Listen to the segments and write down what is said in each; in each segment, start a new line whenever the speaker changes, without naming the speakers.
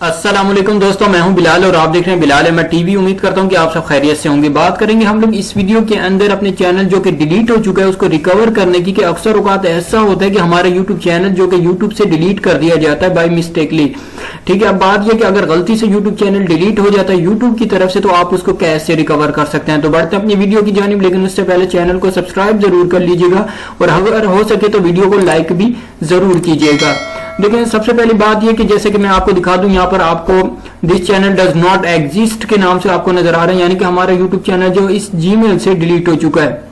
अस्सलाम वालेकुम दोस्तों, मैं हूं बिलाल और आप देख रहे हैं बिलाल अहमद टीवी। उम्मीद करता हूं कि आप सब खैरियत से होंगे। बात करेंगे हम लोग इस वीडियो के अंदर अपने चैनल जो कि डिलीट हो चुका है उसको रिकवर करने की। कि अक्सर औकात ऐसा होता है कि हमारा यूट्यूब चैनल जो कि यूट्यूब से डिलीट कर दिया जाता है बाय मिस्टेकली। ठीक है, अब बात यह कि अगर गलती से यूट्यूब चैनल डिलीट हो जाता है यूट्यूब की तरफ से तो आप उसको कैसे रिकवर कर सकते हैं। तो बढ़ते हैं अपनी वीडियो की जानिब, लेकिन उससे पहले चैनल को सब्सक्राइब जरूर कर लीजिएगा और अगर हो सके तो वीडियो को लाइक भी जरूर कीजिएगा। देखिए, सबसे पहली बात यह कि जैसे कि मैं आपको दिखा दूं, यहाँ पर आपको this channel does not exist के नाम से आपको नजर आ रहा है, यानी कि हमारा यूट्यूब चैनल जो इस जीमेल से डिलीट हो चुका है।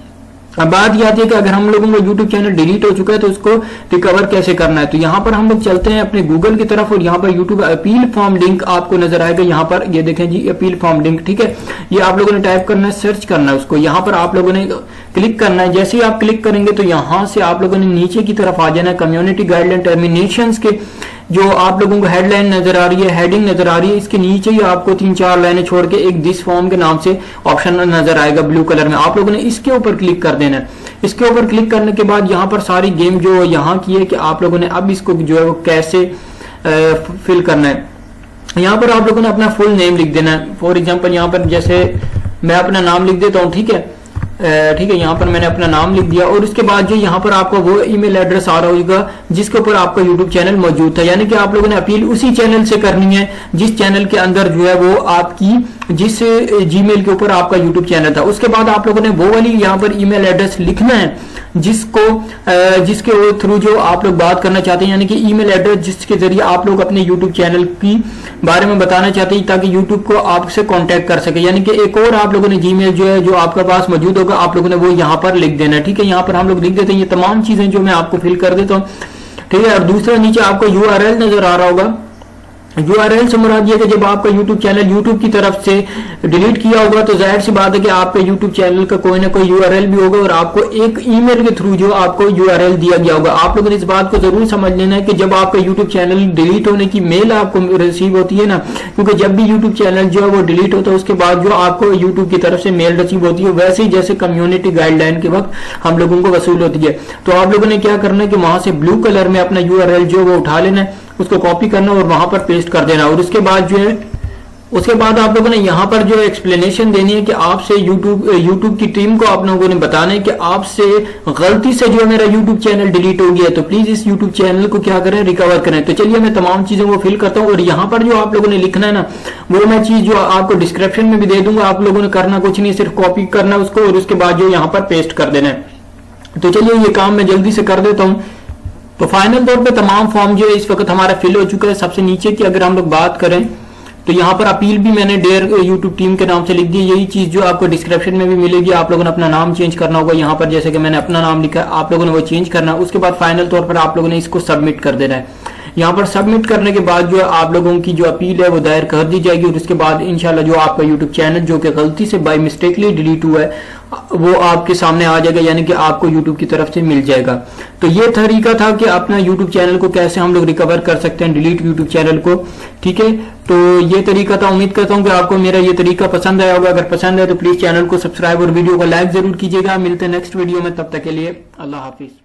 अब बात यह आती है कि अगर हम लोगों का यूट्यूब चैनल डिलीट हो चुका है तो उसको रिकवर कैसे करना है। तो यहाँ पर हम लोग चलते हैं अपने गूगल की तरफ और यहाँ पर यूट्यूब अपील फॉर्म लिंक आपको नजर आएगा। यहाँ पर ये देखें जी, अपील फॉर्म लिंक। ठीक है, ये आप लोगों ने टाइप करना है, सर्च करना है उसको। यहाँ पर आप लोगों ने क्लिक करना है। जैसे ही आप क्लिक करेंगे तो यहाँ से आप लोगों ने नीचे की तरफ आ जाना है। कम्युनिटी गाइडलाइन टर्मिनेशंस के जो आप लोगों को हेडलाइन नजर आ रही है, हेडिंग नजर आ रही है, इसके नीचे ही आपको 3-4 लाइनें छोड़ के एक दिस फॉर्म के नाम से ऑप्शन नजर आएगा ब्लू कलर में। आप लोगों ने इसके ऊपर क्लिक कर देना है। इसके ऊपर क्लिक करने के बाद यहाँ पर सारी गेम जो यहाँ की है कि आप लोगों ने अब इसको जो है वो कैसे फिल करना है। यहाँ पर आप लोगों ने अपना फुल नेम लिख देना है। फॉर एग्जाम्पल यहाँ पर जैसे मैं अपना नाम लिख देता हूँ। ठीक है, यहाँ पर मैंने अपना नाम लिख दिया और उसके बाद जो यहाँ पर आपका वो ईमेल एड्रेस आ रहा होगा जिसके ऊपर आपका यूट्यूब चैनल मौजूद था। यानी कि आप लोगों ने अपील उसी चैनल से करनी है जिस चैनल के अंदर जो है वो आपकी जिस जीमेल के ऊपर आपका यूट्यूब चैनल था। उसके बाद आप लोगों ने वो वाली यहाँ पर ईमेल एड्रेस लिखना है जिसके थ्रू जो आप लोग बात करना चाहते हैं, यानी कि ईमेल एड्रेस जिसके जरिए आप लोग अपने यूट्यूब चैनल की बारे में बताना चाहते हैं ताकि यूट्यूब को आपसे कांटेक्ट कर सके। यानी कि एक और आप लोगों ने जीमेल जो है जो आपके पास मौजूद होगा आप लोगों ने वो यहाँ पर लिख देना है। ठीक है, यहाँ पर हम लोग लिख देते हैं ये तमाम चीजें जो मैं आपको फिल कर देता हूँ। ठीक है, और दूसरा नीचे आपको URL नजर आ रहा होगा। URL से मुराद ये कि जब आपका YouTube चैनल YouTube की तरफ से डिलीट किया होगा तो जाहिर सी बात है कि आपके YouTube चैनल का कोई ना कोई URL भी होगा और आपको एक ईमेल के थ्रू जो आपको URL दिया गया होगा। आप लोगों ने इस बात को जरूर समझ लेना है कि जब आपका YouTube चैनल डिलीट होने की मेल आपको रिसीव होती है ना, क्योंकि जब भी YouTube चैनल जो है वो डिलीट होता है उसके बाद जो आपको YouTube की तरफ से मेल रिसीव होती है वैसे ही जैसे कम्युनिटी गाइडलाइन के वक्त हम लोगों को वसूल होती है। तो आप लोगों ने क्या करना है कि वहां से ब्लू कलर में अपना URL जो वो उठा लेना है, उसको कॉपी करना और वहां पर पेस्ट कर देना। और उसके बाद जो है उसके बाद आप लोगों ने यहाँ पर जो एक्सप्लेनेशन देनी है कि आपसे यूट्यूब की टीम को आप लोगों ने बताना है कि आपसे गलती से जो मेरा यूट्यूब चैनल डिलीट हो गया है तो प्लीज इस यूट्यूब चैनल को क्या करें, रिकवर करें। तो चलिए मैं तमाम चीजों को फिल करता हूँ और यहाँ पर जो आप लोगों ने लिखना है ना वो मैं चीज जो आपको डिस्क्रिप्शन में भी दे दूंगा। आप लोगों ने करना कुछ नहीं, सिर्फ कॉपी करना उसको और उसके बाद जो यहाँ पर पेस्ट कर देना है। तो चलिए ये काम मैं जल्दी से कर देता हूँ। तो फाइनल तौर पे तमाम फॉर्म जो है इस वक्त हमारा फिल हो चुका है। सबसे नीचे की अगर हम लोग बात करें तो यहाँ पर अपील भी मैंने डेयर यूट्यूब टीम के नाम से लिख दी। यही चीज जो आपको डिस्क्रिप्शन में भी मिलेगी। आप लोगों ने अपना नाम चेंज करना होगा। यहाँ पर जैसे कि मैंने अपना नाम लिखा है आप लोगों ने वो चेंज करना है। उसके बाद फाइनल तौर पर आप लोगों ने इसको सबमिट कर देना है। यहाँ पर सबमिट करने के बाद जो है आप लोगों की जो अपील है वो दायर कर दी जाएगी और उसके बाद इंशाल्लाह जो आपका यूट्यूब चैनल जो कि गलती से बाय मिस्टेकली डिलीट हुआ है वो आपके सामने आ जाएगा, यानी कि आपको यूट्यूब की तरफ से मिल जाएगा। तो ये तरीका था कि अपना यूट्यूब चैनल को कैसे हम लोग रिकवर कर सकते हैं, डिलीट यूट्यूब चैनल को। ठीक है, तो ये तरीका था। उम्मीद करता हूँ कि आपको मेरा ये तरीका पसंद आया होगा। अगर पसंद है तो प्लीज चैनल को सब्सक्राइब और वीडियो को लाइक जरूर कीजिएगा। मिलते हैं नेक्स्ट वीडियो में, तब तक के लिए अल्लाह हाफिज।